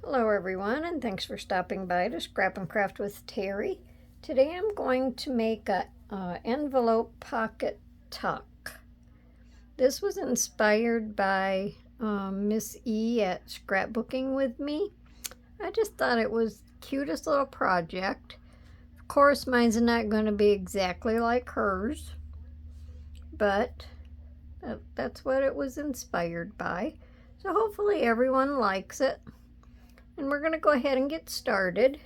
Hello everyone, and thanks for stopping by to Scrap and Craft with Terry. Today I'm going to make a envelope pocket tuck. This was inspired by Miss E at Scrapbooking with me. I just thought it was the cutest little project. Of course, mine's not going to be exactly like hers, but that's what it was inspired by. So hopefully everyone likes it. And we're going to go ahead and get started.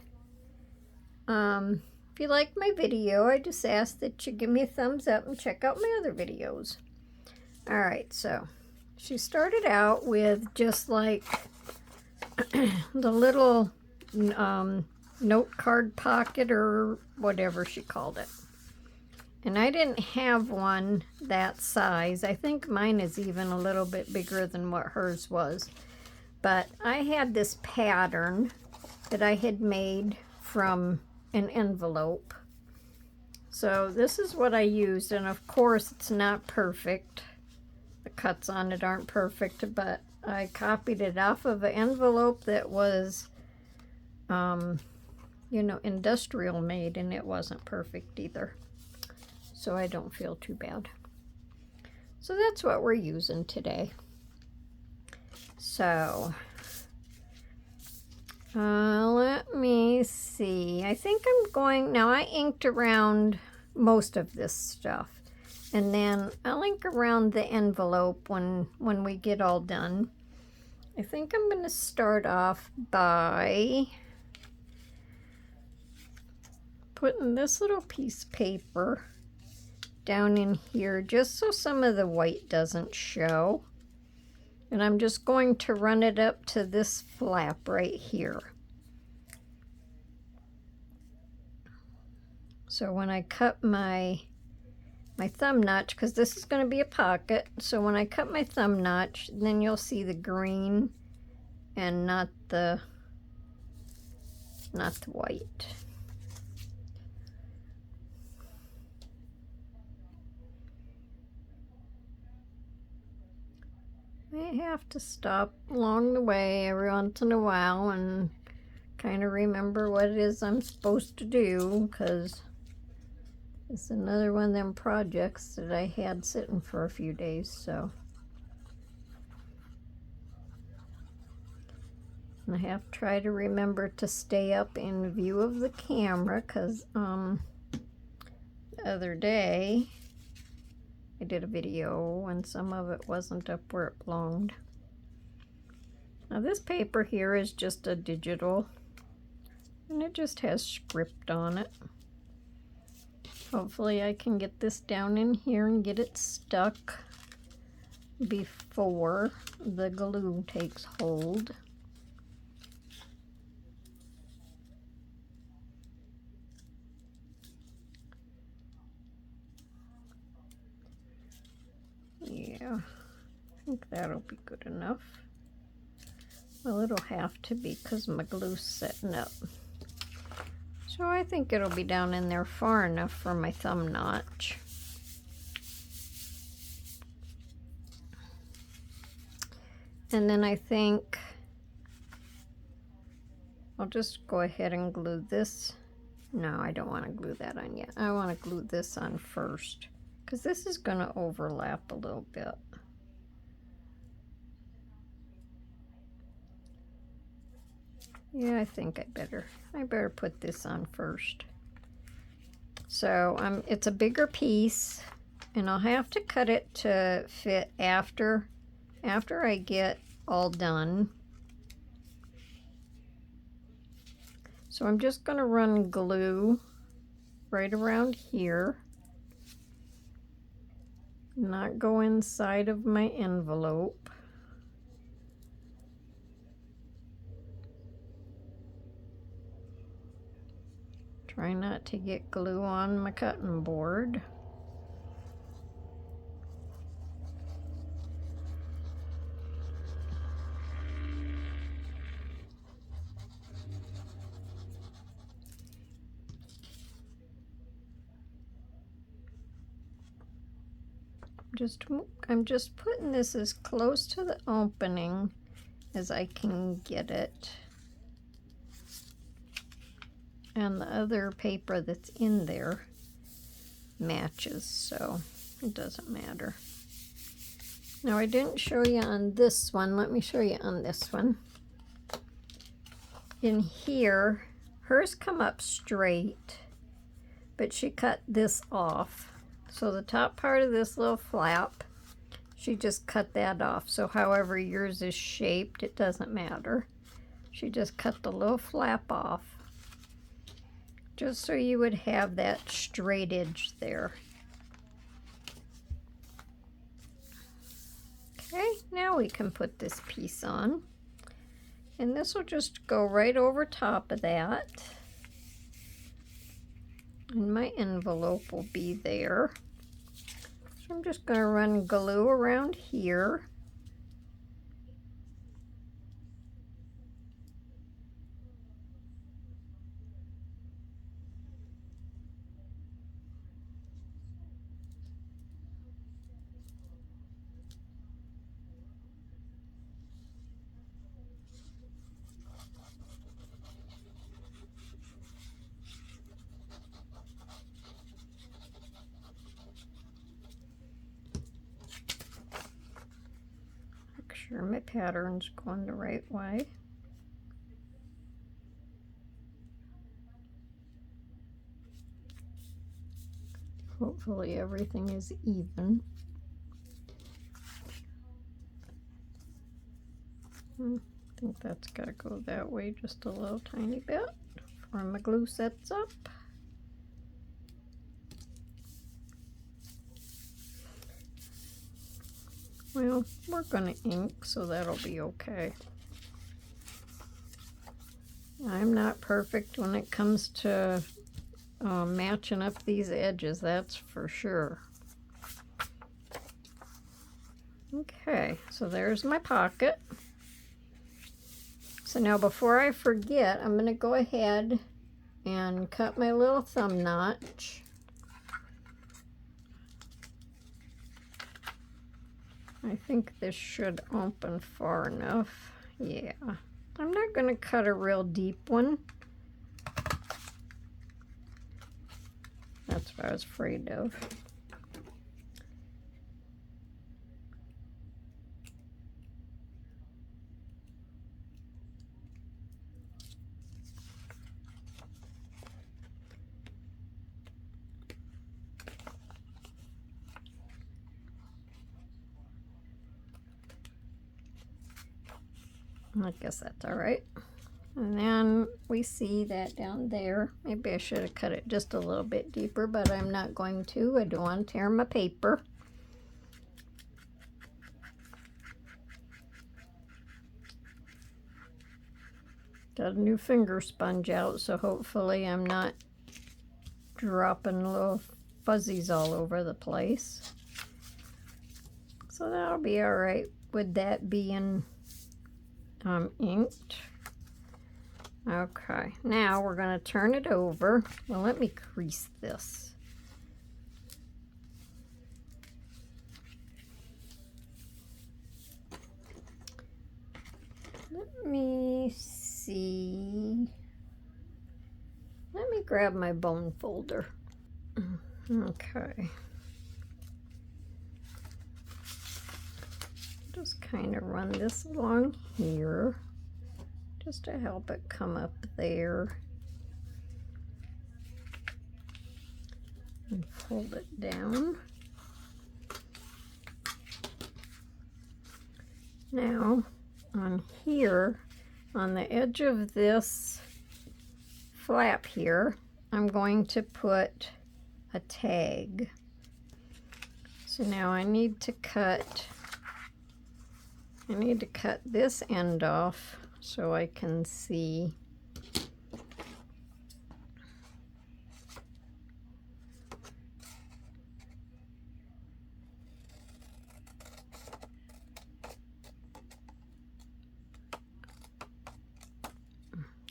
If you like my video, I just ask that you give me a thumbs up and check out my other videos. Alright, so she started out with just like the little note card pocket or whatever she called it. And I didn't have one that size. I think mine is even a little bit bigger than what hers was. But I had this pattern that I had made from an envelope. So this is what I used, and of course it's not perfect. The cuts on it aren't perfect, but I copied it off of an envelope that was, industrial made, and it wasn't perfect either. So I don't feel too bad. So that's what we're using today. So, let me see. I think I'm going, now I inked around most of this stuff. And then I'll ink around the envelope when we get all done. I think I'm going to start off by putting this little piece of paper down in here just so some of the white doesn't show. And I'm just going to run it up to this flap right here. So when I cut my thumb notch, because this is going to be a pocket, so when I cut my thumb notch, then you'll see the green and not the white. I have to stop along the way every once in a while and kind of remember what it is I'm supposed to do, because it's another one of them projects that I had sitting for a few days. So I have to try to remember to stay up in view of the camera, because the other day I did a video and some of it wasn't up where it belonged. Now this paper here is just a digital, and it just has script on it. Hopefully I can get this down in here and get it stuck before the glue takes hold. Yeah, I think that'll be good enough. Well, it'll have to be because my glue's setting up. So I think it'll be down in there far enough for my thumb notch. And then I think I'll just go ahead and glue this. No, I don't want to glue that on yet. I want to glue this on first, because this is going to overlap a little bit. Yeah, I think I better put this on first. So it's a bigger piece, and I'll have to cut it to fit after I get all done. So I'm just going to run glue right around here. Not go inside of my envelope. Try not to get glue on my cutting board. I'm just putting this as close to the opening as I can get it. and the other paper that's in there matches, so it doesn't matter. Now I didn't show you on this one. Let me show you on this one. In here, hers come up straight, but she cut this off. So the top part of this little flap, she just cut that off. So however yours is shaped, it doesn't matter. She just cut the little flap off, just so you would have that straight edge there. Okay, now we can put this piece on. And this will just go right over top of that. And my envelope will be there. So I'm just going to run glue around here. Sure my pattern's going the right way. Hopefully everything is even. I think that's got to go that way just a little tiny bit before my glue sets up. Well, we're going to ink, so that'll be okay. I'm not perfect when it comes to matching up these edges, that's for sure. Okay, so there's my pocket. So now before I forget, I'm going to go ahead and cut my little thumb notch. I think this should open far enough. Yeah. I'm not going to cut a real deep one. That's what I was afraid of. I guess that's all right. And then we see that down there. Maybe I should have cut it just a little bit deeper, but I'm not going to. I don't want to tear my paper. Got a new finger sponge out, so hopefully I'm not dropping little fuzzies all over the place. So that'll be all right with that being inked. Okay, now we're going to turn it over. Well, let me crease this. Let me see. Let me grab my bone folder. Okay. Just kind of run this along here just to help it come up there. And fold it down. Now, on here, on the edge of this flap here, I'm going to put a tag. So now I need to cut this end off so I can see.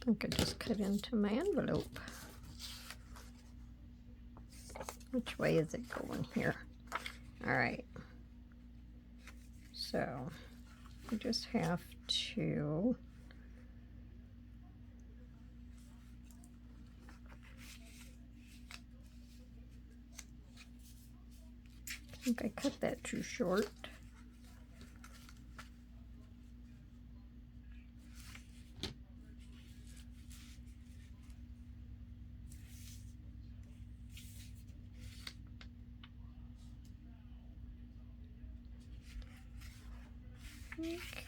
I could just cut into my envelope. Which way is it going here? All right. So we just have to think I cut that too short.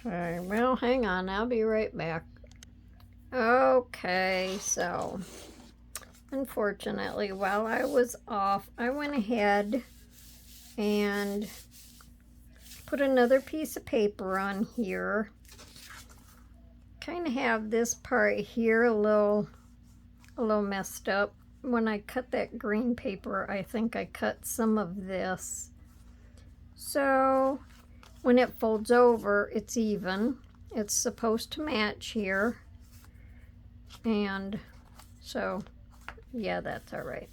Okay, well, hang on, I'll be right back. Okay, so unfortunately, while I was off, I went ahead and put another piece of paper on here. Kind of have this part here a little messed up. When I cut that green paper, I think I cut some of this. So when it folds over, it's even. It's supposed to match here. And so, yeah, that's all right.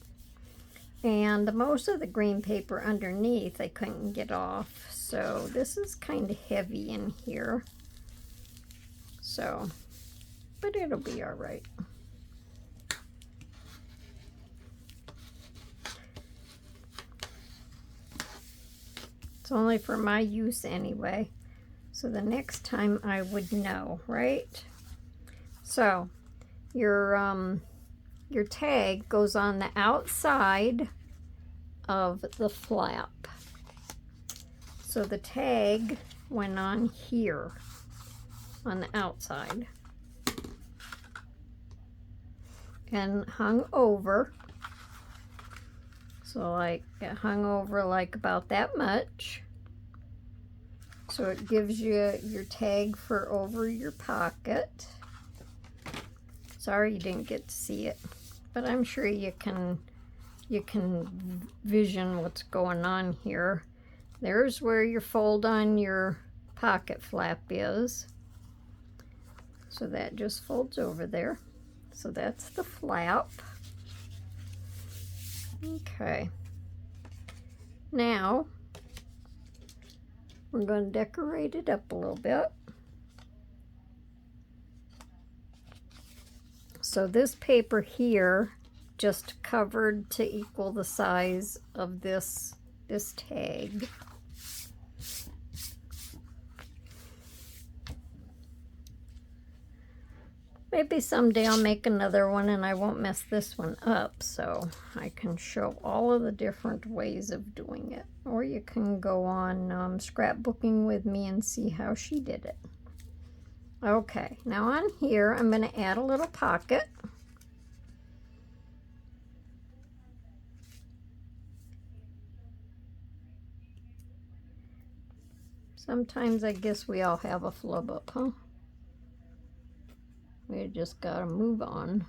And most of the green paper underneath I couldn't get off. So this is kind of heavy in here. So, but it'll be all right. It's only for my use anyway. So the next time I would know, right? So your tag goes on the outside of the flap. So the tag went on here on the outside and hung over. So like it hung over like about that much. So it gives you your tag for over your pocket. Sorry you didn't get to see it, but I'm sure you can vision what's going on here. There's where your fold on your pocket flap is. So that just folds over there. So that's the flap. Okay. Now we're going to decorate it up a little bit. So this paper here just covered to equal the size of this tag. Maybe someday I'll make another one and I won't mess this one up, so I can show all of the different ways of doing it. Or you can go on scrapbooking with me and see how she did it. Okay, now on here I'm going to add a little pocket. Sometimes I guess we all have a flub up, huh? We just gotta move on.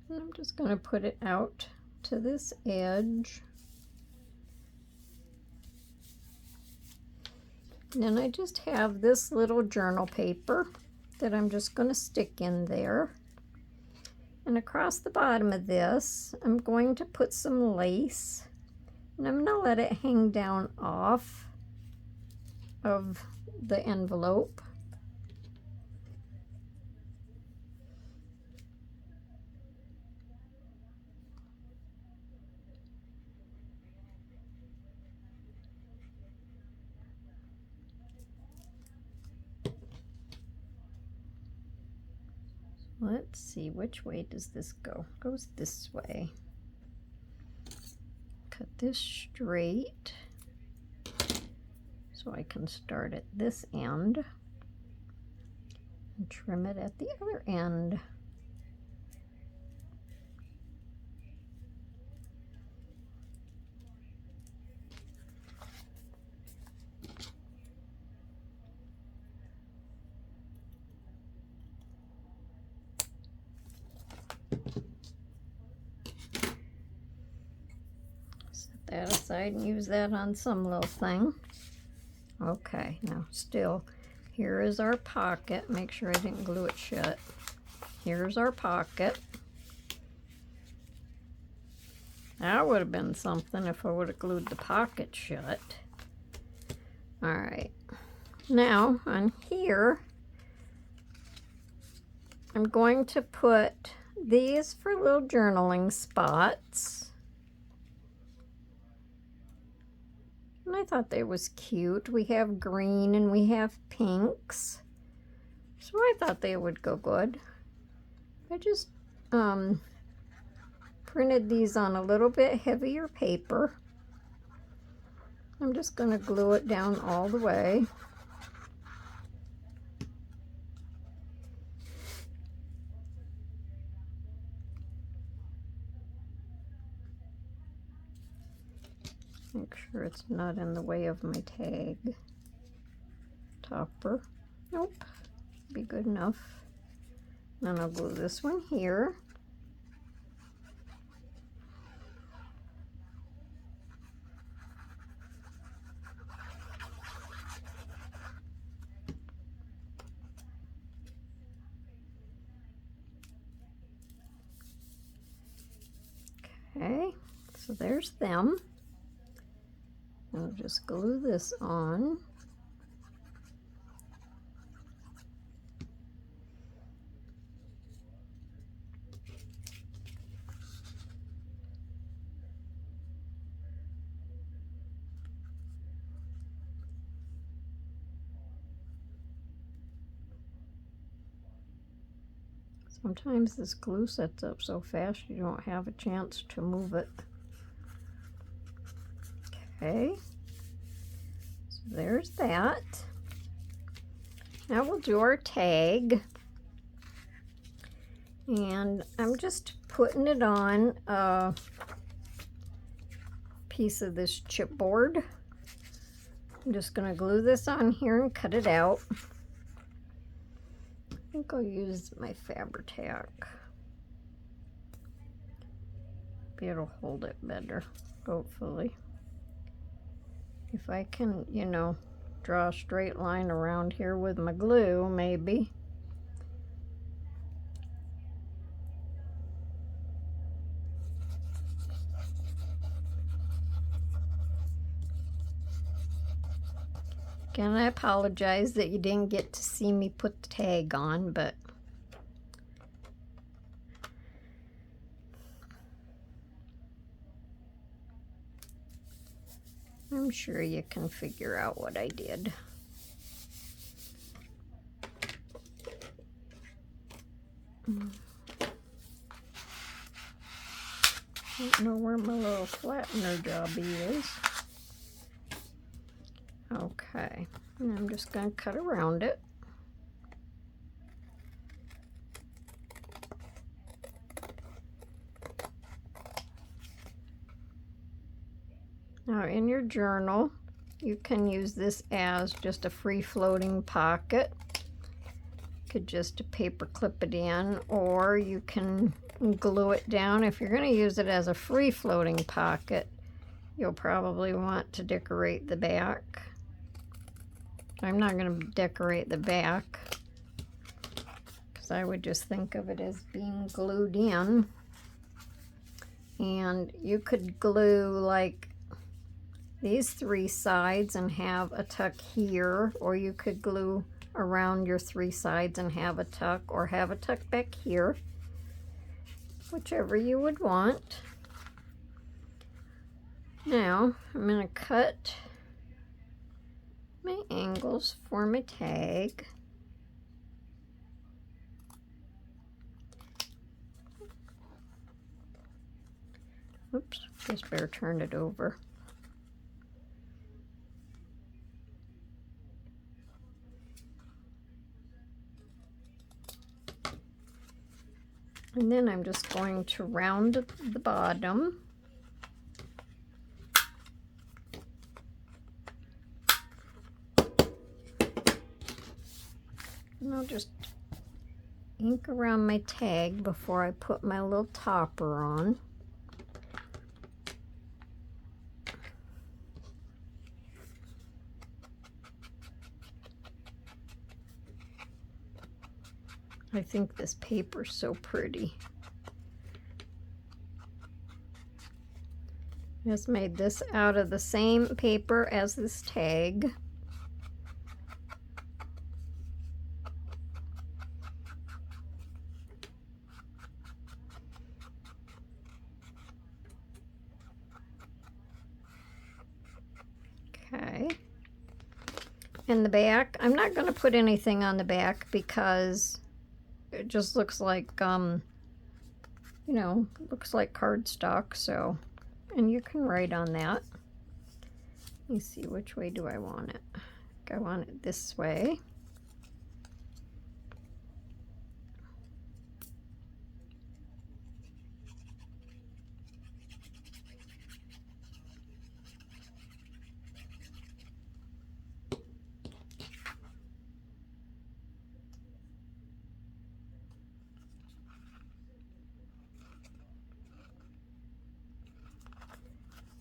And I'm just gonna put it out to this edge. And then I just have this little journal paper that I'm just gonna stick in there. And across the bottom of this, I'm going to put some lace, and I'm going to let it hang down off of the envelope. Let's see, which way does this go? It goes this way. Cut this straight so I can start at this end and trim it at the other end. That aside and use that on some little thing. Okay, now still, here is our pocket. Make sure I didn't glue it shut. Here's our pocket. That would have been something if I would have glued the pocket shut. All right, Now on here, I'm going to put these for little journaling spots. And I thought they was cute. We have green and we have pinks. So I thought they would go good. I just printed these on a little bit heavier paper. I'm just going to glue it down all the way. Make sure it's not in the way of my tag topper. Nope, be good enough. Then I'll glue this one here. Okay, so there's them. I'll just glue this on. Sometimes this glue sets up so fast you don't have a chance to move it. Okay, so there's that. Now we'll do our tag. And I'm just putting it on a piece of this chipboard. I'm just going to glue this on here and cut it out. I think I'll use my Fabri-Tac. Maybe it'll hold it better, hopefully. If I can, you know, draw a straight line around here with my glue, maybe. Again, I apologize that you didn't get to see me put the tag on, but I'm sure you can figure out what I did. Don't know where my little flattener jobby is. Okay, and I'm just going to cut around it. Now in your journal, you can use this as just a free-floating pocket. You could just paper clip it in, or you can glue it down. If you're going to use it as a free-floating pocket, you'll probably want to decorate the back. I'm not going to decorate the back because I would just think of it as being glued in. And you could glue like these three sides and have a tuck here, or you could glue around your three sides and have a tuck, or have a tuck back here, whichever you would want. Now I'm going to cut my angles for my tag. Oops, just better turn it over. And then I'm just going to round the bottom. And I'll just ink around my tag before I put my little topper on. I think this paper's so pretty. Just made this out of the same paper as this tag. And the back, I'm not going to put anything on the back because it just looks like, you know, looks like cardstock. So, and you can write on that. Let me see, which way do I want it? I want it this way.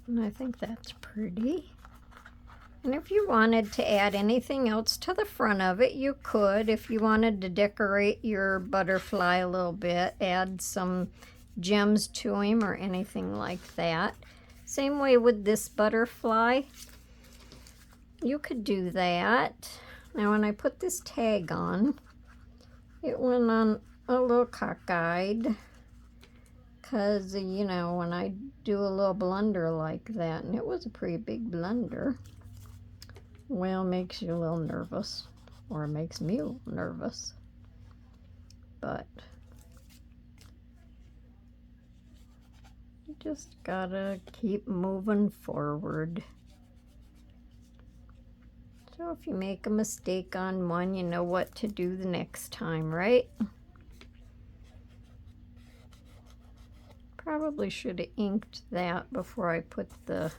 And I think that's pretty. And if you wanted to add anything else to the front of it, you could. If you wanted to decorate your butterfly a little bit, add some gems to him or anything like that. Same way with this butterfly. You could do that. Now when I put this tag on, it went on a little cockeyed. Because, you know, when I do a little blunder like that, and it was a pretty big blunder, well, it makes you a little nervous, or it makes me a little nervous. But you just gotta keep moving forward. So if you make a mistake on one, you know what to do the next time, right? Probably should have inked that before I put the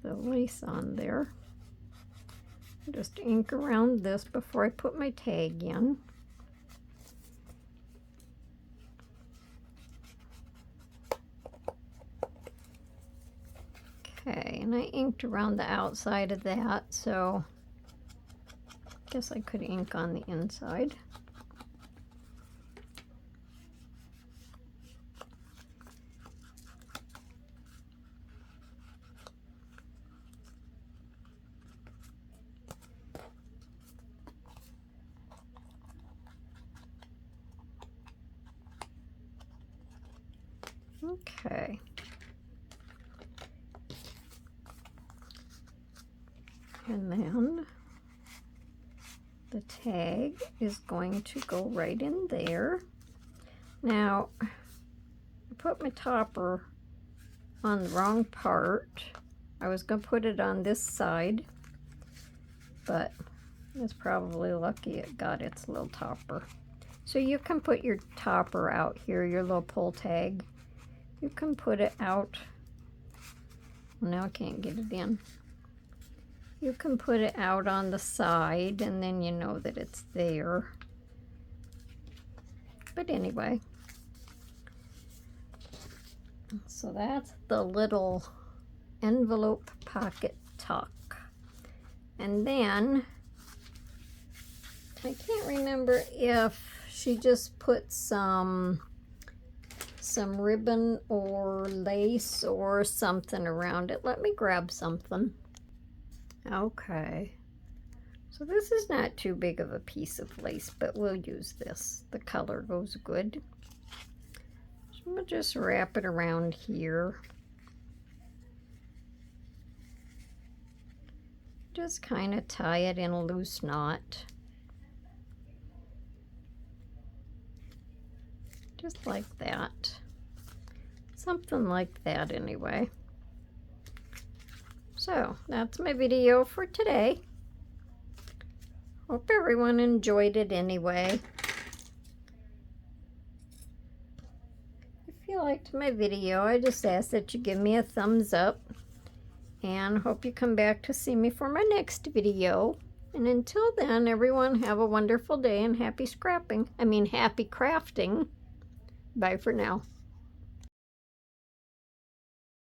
lace on there. Just ink around this before I put my tag in. Okay, and I inked around the outside of that, so I guess I could ink on the inside. Okay. And then the tag is going to go right in there. Now, I put my topper on the wrong part. I was going to put it on this side, but it's probably lucky it got its little topper. So you can put your topper out here, your little pull tag. You can put it out. Well, now I can't get it in. You can put it out on the side, and then you know that it's there. But anyway, so that's the little envelope pocket tuck. And then I can't remember if she just put some ribbon or lace or something around it. Let me grab something. Okay, so this is not too big of a piece of lace, but we'll use this. The color goes good. So I'm gonna just wrap it around here. Just kind of tie it in a loose knot. Just like that. Something like that anyway. So that's my video for today. Hope everyone enjoyed it anyway. If you liked my video, I just ask that you give me a thumbs up. And hope you come back to see me for my next video. And until then, everyone have a wonderful day and happy scrapping. Happy crafting. Bye for now.